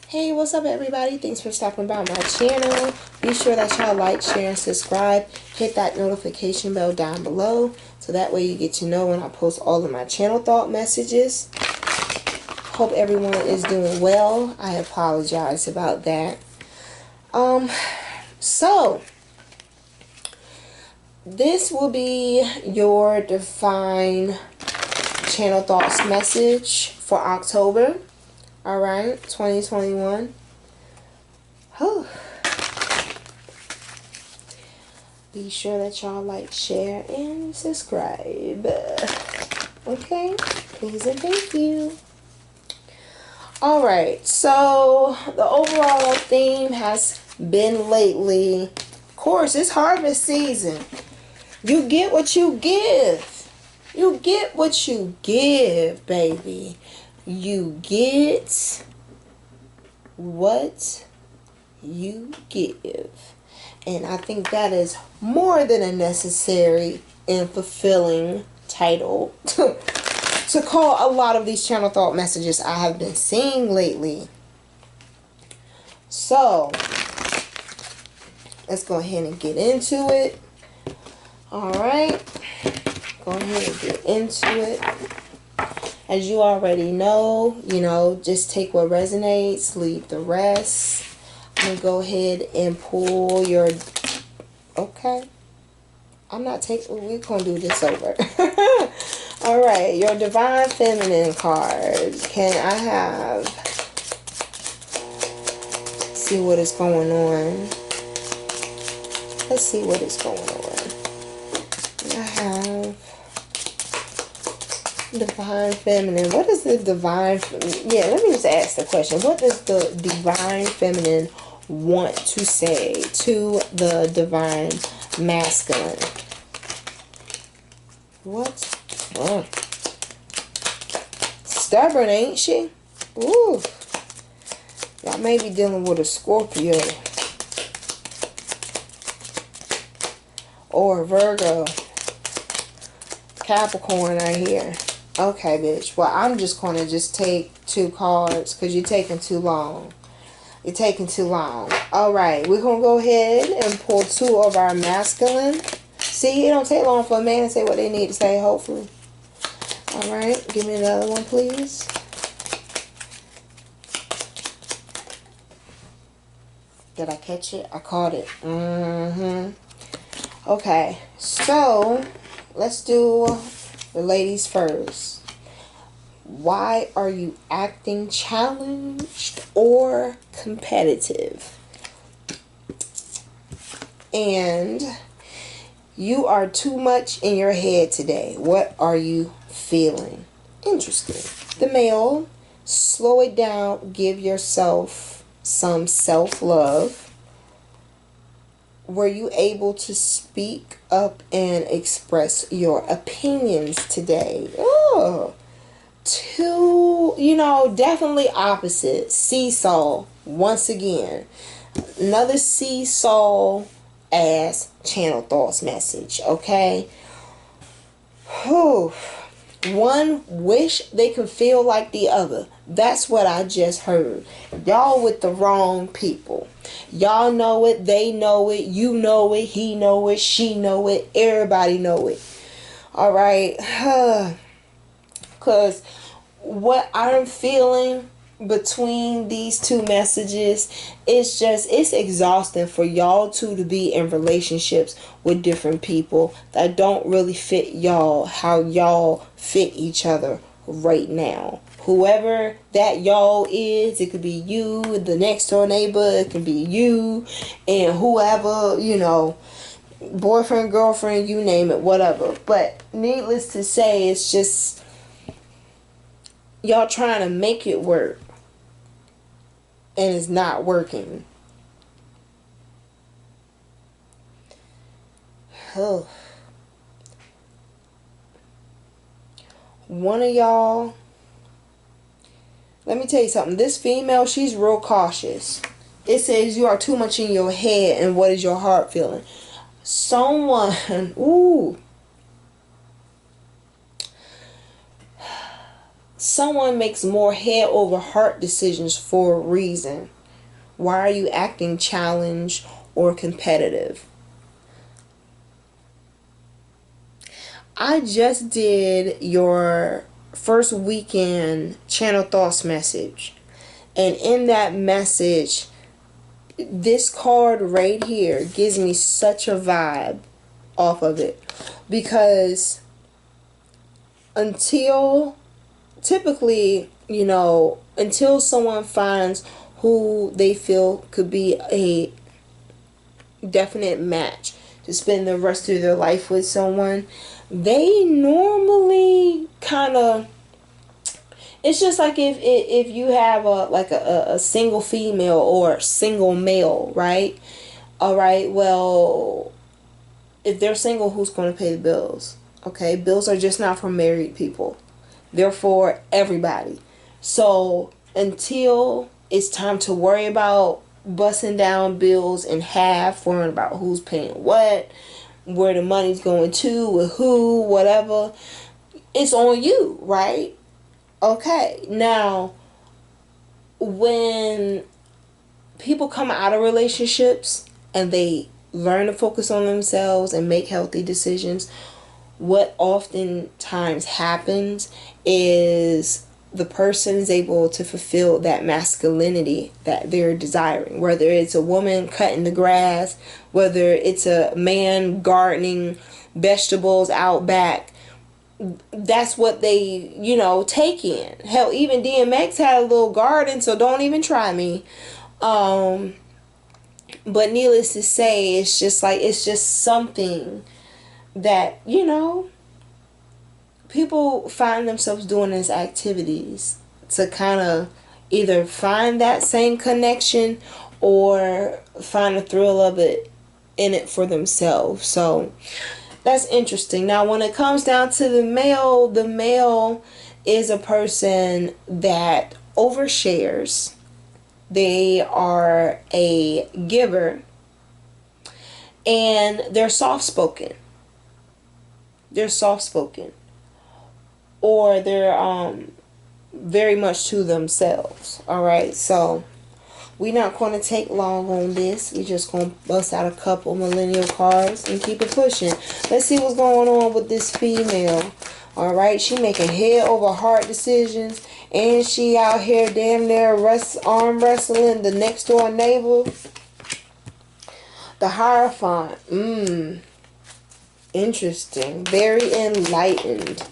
Hey, what's up everybody? Thanks for stopping by my channel. Be sure that y'all like, share, and subscribe. Hit that notification bell down below so that way you get to know when I post all of my channel thought messages. Hope everyone is doing well. I apologize about that. So this will be your divine channel thoughts message for October. Alright, 2021. Whew. Be sure that y'all like, share, and subscribe. Okay? Please and thank you. Alright, so the overall theme has been lately, of course, it's harvest season. You get what you give. You get what you give, baby. You get what you give. And I think that is more than a necessary and fulfilling title to call a lot of these channel thought messages I have been seeing lately. So, let's go ahead and get into it. Alright. Go ahead and get into it. As you already know, just take what resonates, leave the rest. I'm going to go ahead and pull your... Okay. I'm not taking... We're going to do this over. Alright, your Divine Feminine card. Can I have... Let's see what is going on. Let's see what is going on. I have... Divine Feminine. What is the Divine... Yeah, let me just ask the question. What does the Divine Feminine want to say to the Divine Masculine? What? Oh. Stubborn, ain't she? Ooh. Y'all may be dealing with a Scorpio. Or a Virgo. Capricorn right here. Okay, bitch. Well, I'm just going to just take 2 cards because you're taking too long. You're taking too long. Alright, we're going to go ahead and pull 2 of our masculine. See, it don't take long for a man to say what they need to say, hopefully. Alright, give me another one, please. Did I catch it? I caught it. Okay, so let's do the ladies first. Why are you acting challenged or competitive? And you are too much in your head today. What are you feeling? Interesting. The male, slow it down. Give yourself some self-love. Were you able to speak up and express your opinions today? Oh, 2, definitely opposite. Seesaw, once again. Another seesaw ass channel thoughts message, okay? Whew. One wish they could feel like the other. That's what I just heard. Y'all with the wrong people. Y'all know it, they know it, you know it, he know it, she know it, everybody know it. Alright? Because what I'm feeling between these 2 messages, it's exhausting for y'all two to be in relationships with different people that don't really fit y'all how y'all fit each other right now. Whoever that y'all is, it could be you, the next door neighbor, it could be you, and whoever, boyfriend, girlfriend, you name it, whatever. But needless to say, it's just y'all trying to make it work. And it's not working. Oh. One of y'all, let me tell you something. This female, she's real cautious. It says you are too much in your head and what is your heart feeling? Someone, ooh. someone makes more head over heart decisions for a reason. Why are you acting challenged or competitive? I just did your first weekend channel thoughts message. And in that message, this card right here gives me such a vibe off of it. Because until, typically, until someone finds who they feel could be a definite match to spend the rest of their life with someone, they normally kind of, it's just like if you have a single female or single male, right? All right, well, if they're single, who's going to pay the bills? Okay, bills are just not for married people. They're for everybody. So until it's time to worry about busting down bills in half, worrying about who's paying what, where the money's going to, with who, whatever, it's on you, right? Okay, now, when people come out of relationships and they learn to focus on themselves and make healthy decisions, what oftentimes happens is the person is able to fulfill that masculinity that they're desiring. Whether it's a woman cutting the grass, whether it's a man gardening vegetables out back, that's what they, take in. Hell, even DMX had a little garden, so don't even try me. But needless to say, it's just something that, people find themselves doing as activities to kind of either find that same connection or find the thrill of it in it for themselves. So that's interesting. Now, when it comes down to the male is a person that overshares. They are a giver, and they're soft-spoken. Or they're very much to themselves. All right, so we're not going to take long on this. We're just going to bust out a couple millennial cards and keep it pushing. Let's see what's going on with this female. All right, she making head over heart decisions, and she out here damn near arm wrestling the next door neighbor. The Hierophant. Interesting. Very enlightened.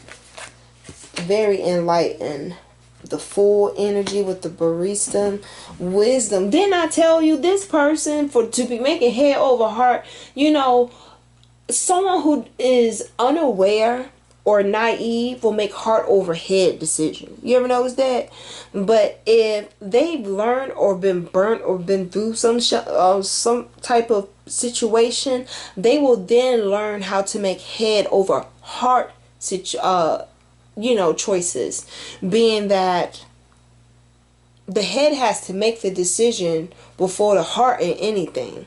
The full energy with the barista wisdom. Didn't I tell you this person to be making head over heart? Someone who is unaware or naive will make heart over head decisions. You ever notice that? But if they've learned or been burnt or been through some type of situation, they will then learn how to make head over heart choices, being that the head has to make the decision before the heart in anything.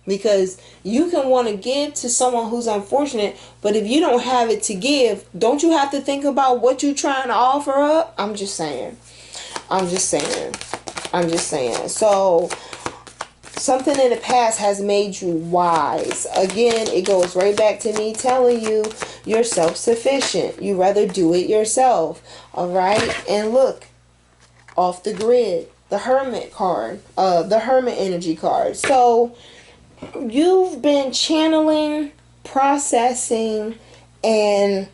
Because you can want to give to someone who's unfortunate, but if you don't have it to give, don't you have to think about what you're trying to offer up? I'm just saying. So something in the past has made you wise. Again, it goes right back to me telling you you're self-sufficient. You rather do it yourself. All right? And look, off the grid, the Hermit card, the Hermit energy card. So you've been channeling, processing, and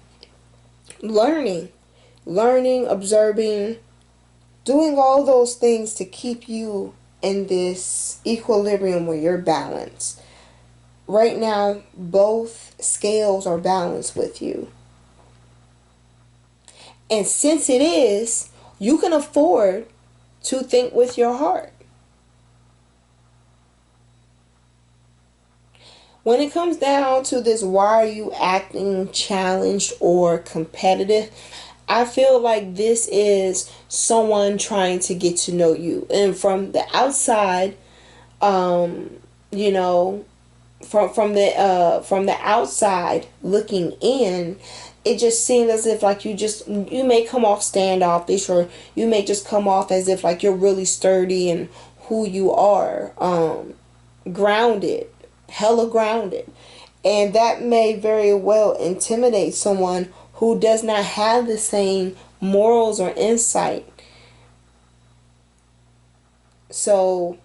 learning, observing, doing all those things to keep you in this equilibrium where you're balanced. Right now, both scales are balanced with you. And since it is, you can afford to think with your heart. When it comes down to this, why are you acting challenged or competitive? I feel like this is someone trying to get to know you. And from the outside, from the outside looking in, it just seems as if like you may come off standoffish, or you may just come off as if like you're really sturdy and who you are, grounded, hella grounded. And that may very well intimidate someone who does not have the same morals or insight. So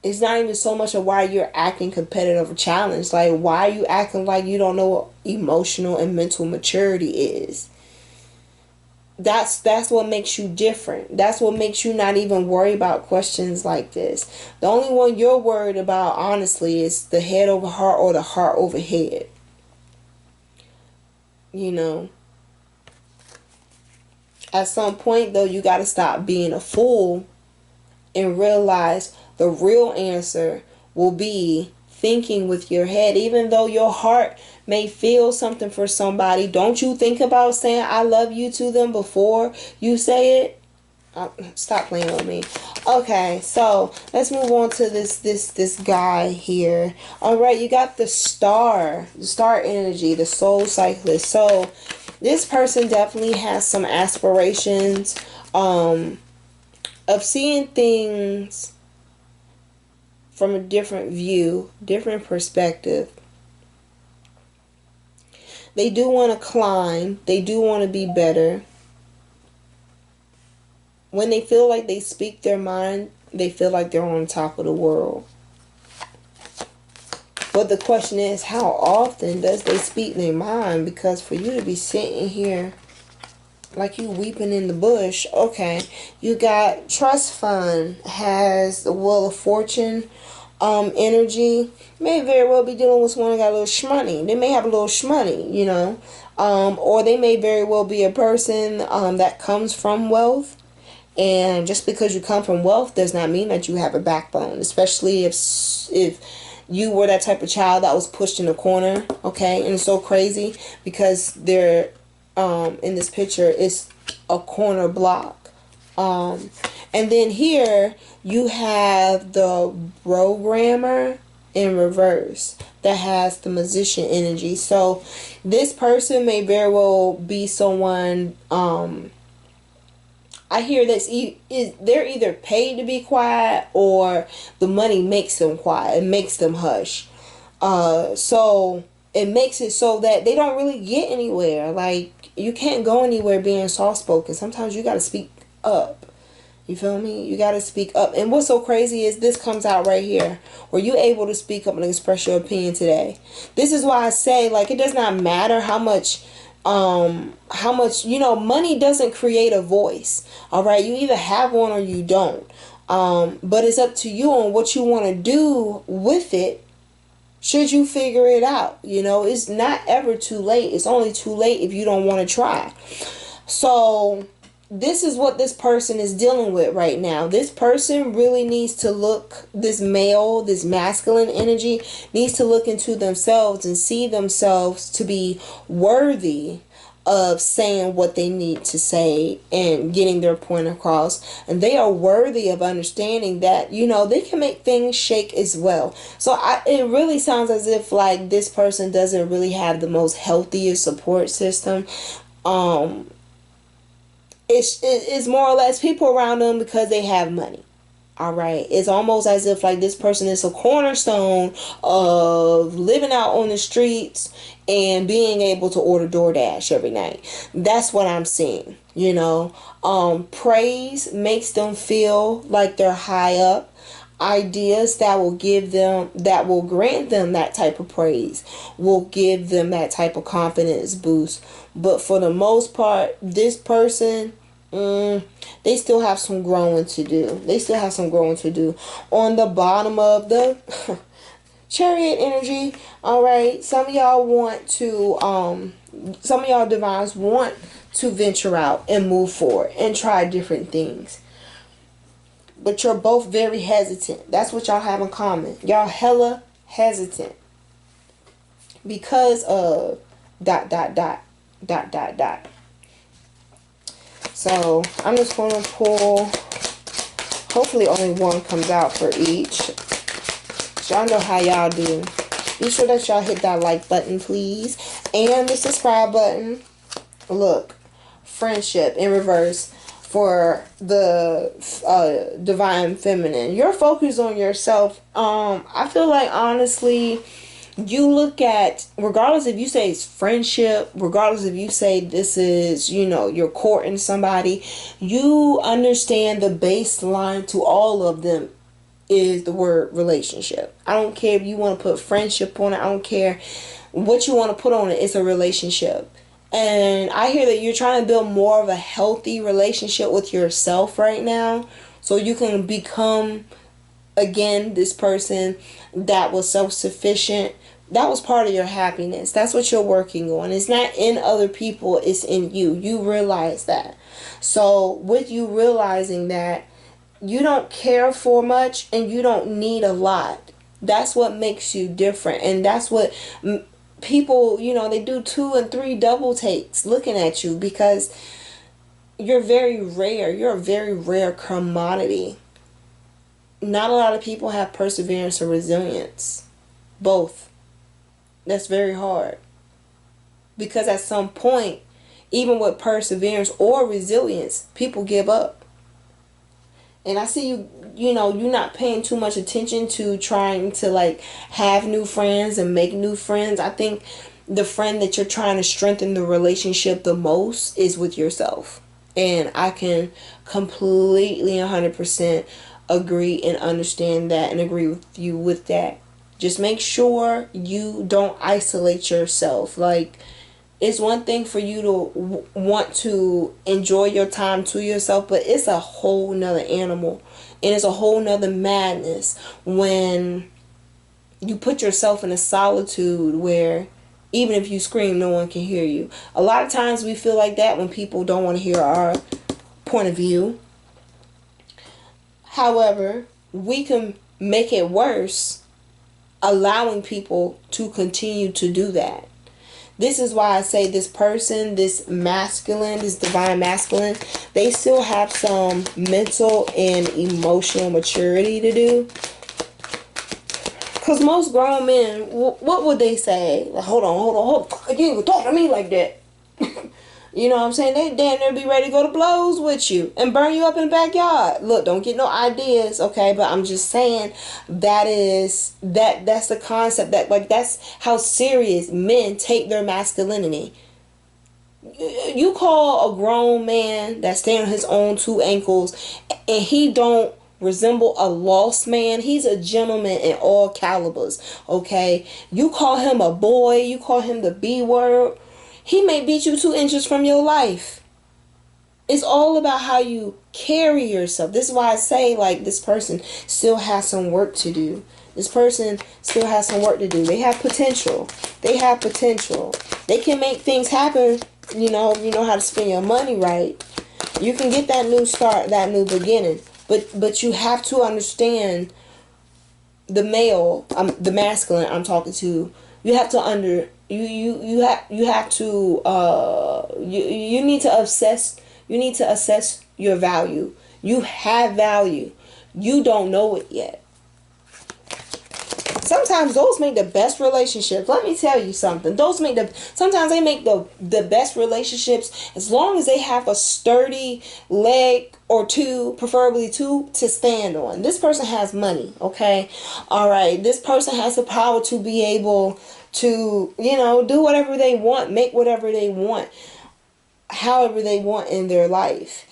it's not even so much of why you're acting competitive or challenged. Like, why are you acting like you don't know what emotional and mental maturity is? That's what makes you different. That's what makes you not even worry about questions like this. The only one you're worried about, honestly, is the head over heart or the heart over head. You know, at some point, though, you got to stop being a fool and realize the real answer will be thinking with your head. Even though your heart may feel something for somebody, don't you think about saying I love you to them before you say it? Stop playing with me. Okay, so let's move on to this guy here. All right, you got the star energy, the soul cyclist. So this person definitely has some aspirations of seeing things from a different view, different perspective. They do want to climb. They do want to be better. When they feel like they speak their mind, they feel like they're on top of the world. But the question is, how often does they speak their mind? Because for you to be sitting here like you weeping in the bush, okay, you got trust fund, has the wheel of fortune energy. May very well be dealing with someone that got a little shmoney. They may have a little shmoney, you know, or they may very well be a person that comes from wealth. And just because you come from wealth does not mean that you have a backbone, especially if you were that type of child that was pushed in the corner, okay? And it's so crazy because they're in this picture is a corner block. And then here you have the programmer in reverse that has the musician energy. So this person may very well be someone, I hear that's they're either paid to be quiet or the money makes them quiet. It makes them hush. So it makes it so that they don't really get anywhere. Like, you can't go anywhere being soft spoken. Sometimes you got to speak up. You feel me? You got to speak up. And what's so crazy is this comes out right here, where you able to speak up and express your opinion today. This is why I say, like, it does not matter how much, you know, money doesn't create a voice. All right, you either have one or you don't. But it's up to you on what you want to do with it. Should you figure it out? You know, it's not ever too late. It's only too late if you don't want to try. So this is what this person is dealing with right now. This person really needs to look, this male, this masculine energy needs to look into themselves and see themselves to be worthy of saying what they need to say and getting their point across. And they are worthy of understanding that, you know, they can make things shake as well. So it really sounds as if like this person doesn't really have the most healthiest support system. It's more or less people around them because they have money. All right. It's almost as if like this person is a cornerstone of living out on the streets and being able to order DoorDash every night. That's what I'm seeing. You know, praise makes them feel like they're high up. Ideas that will grant them that type of praise will give them that type of confidence boost. But for the most part, this person, they still have some growing to do. On the bottom of the Chariot energy, all right, some of y'all divines want to venture out and move forward and try different things. But you're both very hesitant. That's what y'all have in common. Y'all hella hesitant because of ... So I'm just going to pull, hopefully only one comes out for each. Y'all know how y'all do. Be sure that y'all hit that like button, please, and the subscribe button. Look, friendship in reverse for the divine feminine. You're focused on yourself. I feel like honestly, you look at, regardless if you say it's friendship, regardless if you say this is, you're courting somebody, you understand the baseline to all of them is the word relationship. I don't care if you want to put friendship on it. I don't care what you want to put on it. It's a relationship. And I hear that you're trying to build more of a healthy relationship with yourself right now, so you can become again this person that was self-sufficient. That was part of your happiness. That's what you're working on. It's not in other people, it's in you. You realize that. So with you realizing that, you don't care for much and you don't need a lot. That's what makes you different. And that's what people, they do 2 and 3 double takes looking at you, because you're very rare. You're a very rare commodity. Not a lot of people have perseverance or resilience. Both. That's very hard. Because at some point, even with perseverance or resilience, people give up. And I see you're not paying too much attention to trying to like have new friends and make new friends. I think the friend that you're trying to strengthen the relationship the most is with yourself. And I can completely 100% agree and understand that and agree with you with that. Just make sure you don't isolate yourself. Like, it's one thing for you to want to enjoy your time to yourself, but it's a whole nother animal. And it's a whole nother madness when you put yourself in a solitude where even if you scream, no one can hear you. A lot of times we feel like that when people don't want to hear our point of view. However, we can make it worse allowing people to continue to do that. This is why I say this person, this masculine, this divine masculine, they still have some mental and emotional maturity to do. Because most grown men, what would they say? Like, hold on. You ain't gonna talk to me like that. You know what I'm saying? They damn near be ready to go to blows with you and burn you up in the backyard. Look, don't get no ideas, okay? But I'm just saying that's the concept, that like that's how serious men take their masculinity. You call a grown man that stand on his own 2 ankles and he don't resemble a lost man. He's a gentleman in all calibers, okay? You call him a boy, you call him the B word, he may beat you 2 inches from your life. It's all about how you carry yourself. This is why I say, like, this person still has some work to do. This person still has some work to do. They have potential. They have potential. They can make things happen. You know how to spend your money right. You can get that new start, that new beginning. But you have to understand the male, the masculine I'm talking to. You have to you need to assess your value. You have value. You don't know it yet. Sometimes those make the best relationships. Let me tell you something. Sometimes they make the best relationships as long as they have a sturdy leg or 2, preferably 2, to stand on. This person has money, okay? All right. This person has the power to be able to, do whatever they want, make whatever they want, however they want in their life.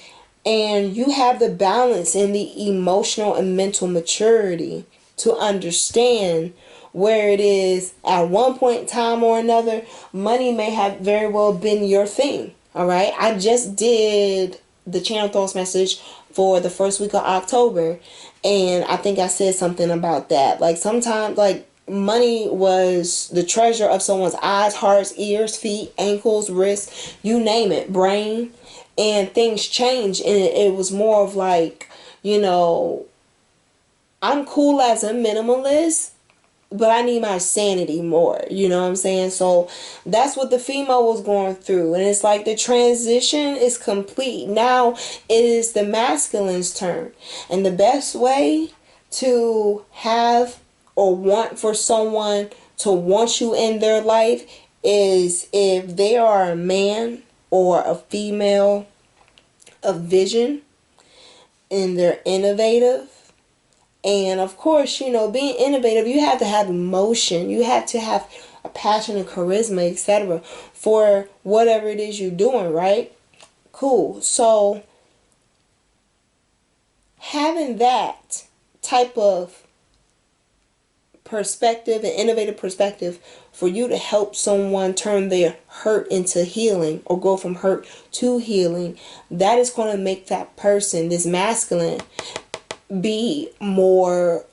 And you have the balance and the emotional and mental maturity to understand where it is at one point in time or another. Money may have very well been your thing. All right. I just did the channel thoughts message for the first week of October, and I think I said something about that. Like, sometimes, like, money was the treasure of someone's eyes, hearts, ears, feet, ankles, wrists, you name it, brain. And things changed, and it was more of like, I'm cool as a minimalist, but I need my sanity more. You know what I'm saying? So that's what the female was going through. And it's like the transition is complete. Now it is the masculine's turn. And the best way to have or want for someone to want you in their life is if they are a man or a female of vision, and they're innovative. And of course, you know, being innovative, you have to have emotion. You have to have a passion and charisma, etc. for whatever it is you're doing, right? Cool. So having that type of perspective and innovative perspective for you to help someone turn their hurt into healing or go from hurt to healing, that is going to make that person, this masculine, be more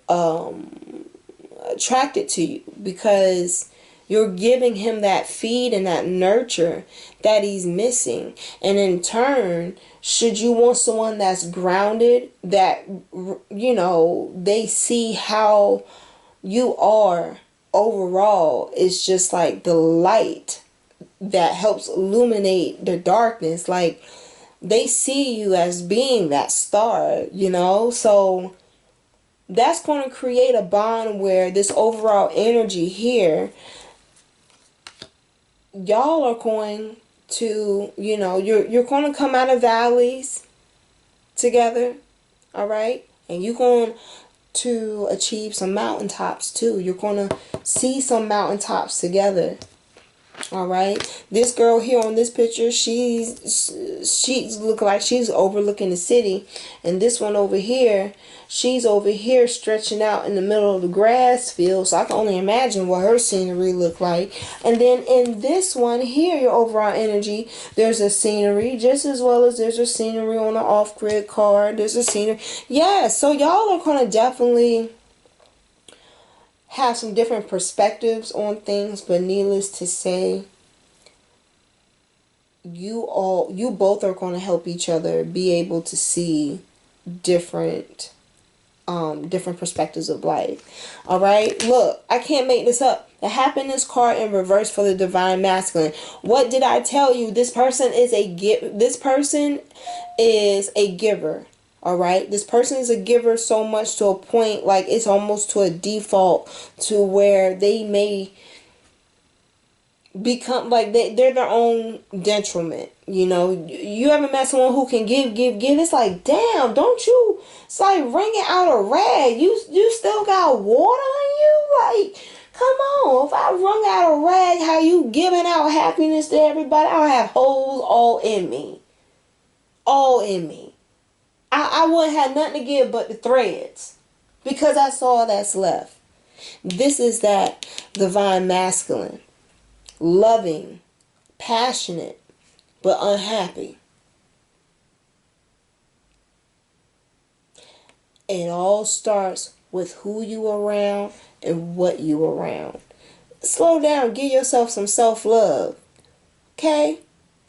attracted to you, because you're giving him that feed and that nurture that he's missing. And in turn, should you want someone that's grounded, that, you know, they see how you are overall, it's just like the light that helps illuminate the darkness. Like, they see you as being that star, you know? So that's going to create a bond where this overall energy here, y'all are going to, you know, you're going to come out of valleys together, all right? And you're going to achieve some mountaintops too. You're going to see some mountaintops together. All right, this girl here on this picture, she's look like she's overlooking the city, and this one over here, she's over here stretching out in the middle of the grass field. So I can only imagine what her scenery look like. And then in this one here, your overall energy, there's a scenery just as well as there's a scenery on an off-grid card. There's a scenery, yeah. So y'all are gonna definitely have some different perspectives on things, but needless to say, you both are going to help each other be able to see different different perspectives of life. All right, look, I can't make this up. The happiness card in reverse for the divine masculine. What did I tell you? This person is a giver. All right, this person is a giver so much to a point, like it's almost to a default, to where they may become like they're their own detriment. You know, you ever met someone who can give? It's like, damn, don't you? It's like wringing out a rag. You still got water on you? Like, come on. If I wrung out a rag, how you giving out happiness to everybody? I have holes all in me. All in me. I wouldn't have nothing to give but the threads, because that's all that's left. This is that divine masculine. Loving, passionate, but unhappy. It all starts with who you around and what you around. Slow down. Give yourself some self-love. Okay?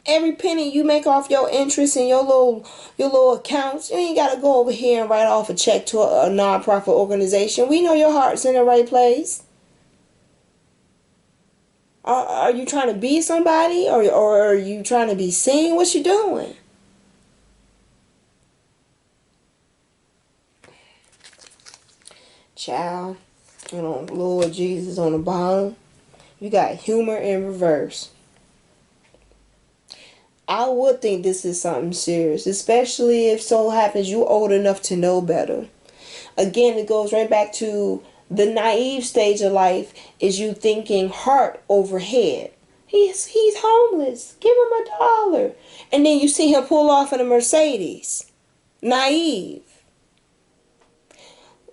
Every penny you make off your interest and your little accounts, you ain't got to go over here and write off a check to a non-profit organization. We know your heart's in the right place. Are you trying to be somebody, or are you trying to be seen? What you doing? Child, you know, Lord Jesus on the bottom. You got humor in reverse. I would think this is something serious, especially if so happens you old enough to know better. Again, it goes right back to the naive stage of life, is you thinking heart over head. He's homeless. Give him $1. And then you see him pull off in a Mercedes. Naive.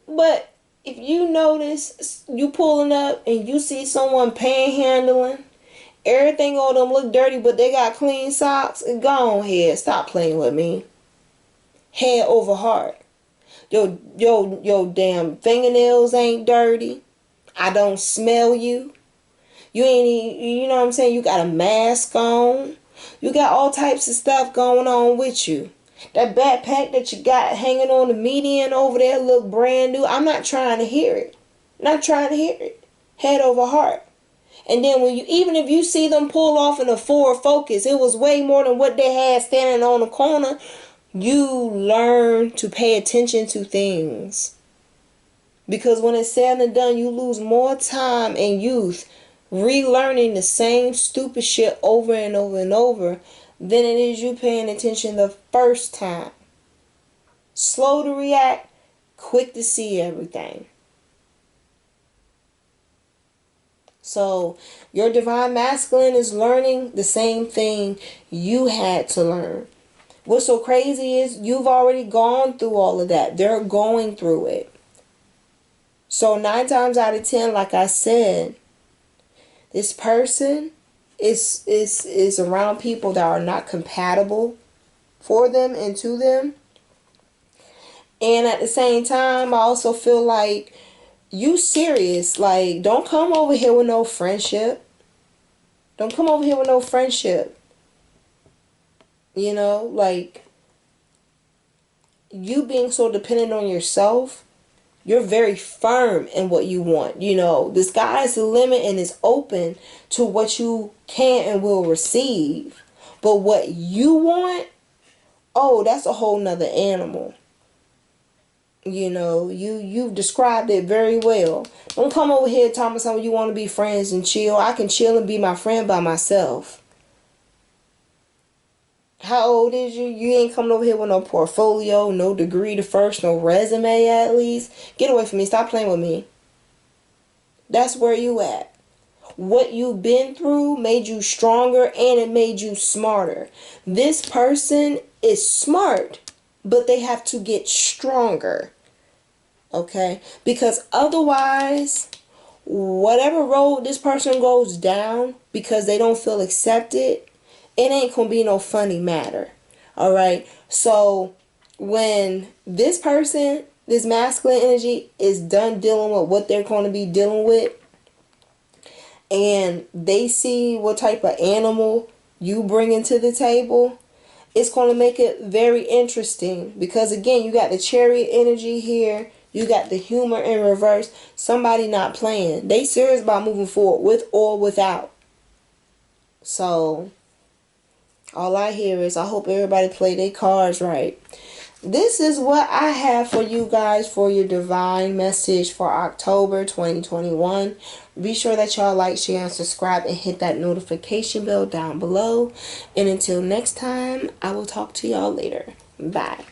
But if you notice, you pulling up and you see someone panhandling, everything on them look dirty, but they got clean socks, go on ahead. Stop playing with me. Head over heart. Your damn fingernails ain't dirty. I don't smell you. You ain't, you know what I'm saying? You got a mask on. You got all types of stuff going on with you. That backpack that you got hanging on the median over there look brand new. I'm not trying to hear it. Not trying to hear it. Head over heart. And then when you, even if you see them pull off in a Ford Focus, it was way more than what they had standing on the corner. You learn to pay attention to things. Because when it's said and done, you lose more time and youth relearning the same stupid shit over and over and over than it is you paying attention the first time. Slow to react, quick to see everything. So your divine masculine is learning the same thing you had to learn. What's so crazy is you've already gone through all of that. They're going through it. So 9 times out of 10, like I said, this person is around people that are not compatible for them and to them. And at the same time, I also feel like you serious. Like, don't come over here with no friendship. Don't come over here with no friendship. You know, like, you being so dependent on yourself, you're very firm in what you want. You know, the sky is the limit and is open to what you can and will receive. But what you want, oh, that's a whole nother animal. You know, you've described it very well. Don't come over here telling me something you want to be friends and chill. I can chill and be my friend by myself. How old is you? You ain't coming over here with no portfolio, no degree to first, no resume at least. Get away from me. Stop playing with me. That's where you at. What you've been through made you stronger and it made you smarter. This person is smart, but they have to get stronger. Okay? Because otherwise, whatever road this person goes down because they don't feel accepted, it ain't gonna be no funny matter. Alright? So when this person, this masculine energy, is done dealing with what they're going to be dealing with, and they see what type of animal you bring into the table, it's going to make it very interesting. Because again, you got the chariot energy here. You got the humor in reverse. Somebody not playing. They serious about moving forward with or without. So all I hear is I hope everybody play their cards right. This is what I have for you guys for your divine message for October 2021. Be sure that y'all like, share, and subscribe and hit that notification bell down below. And until next time, I will talk to y'all later. Bye.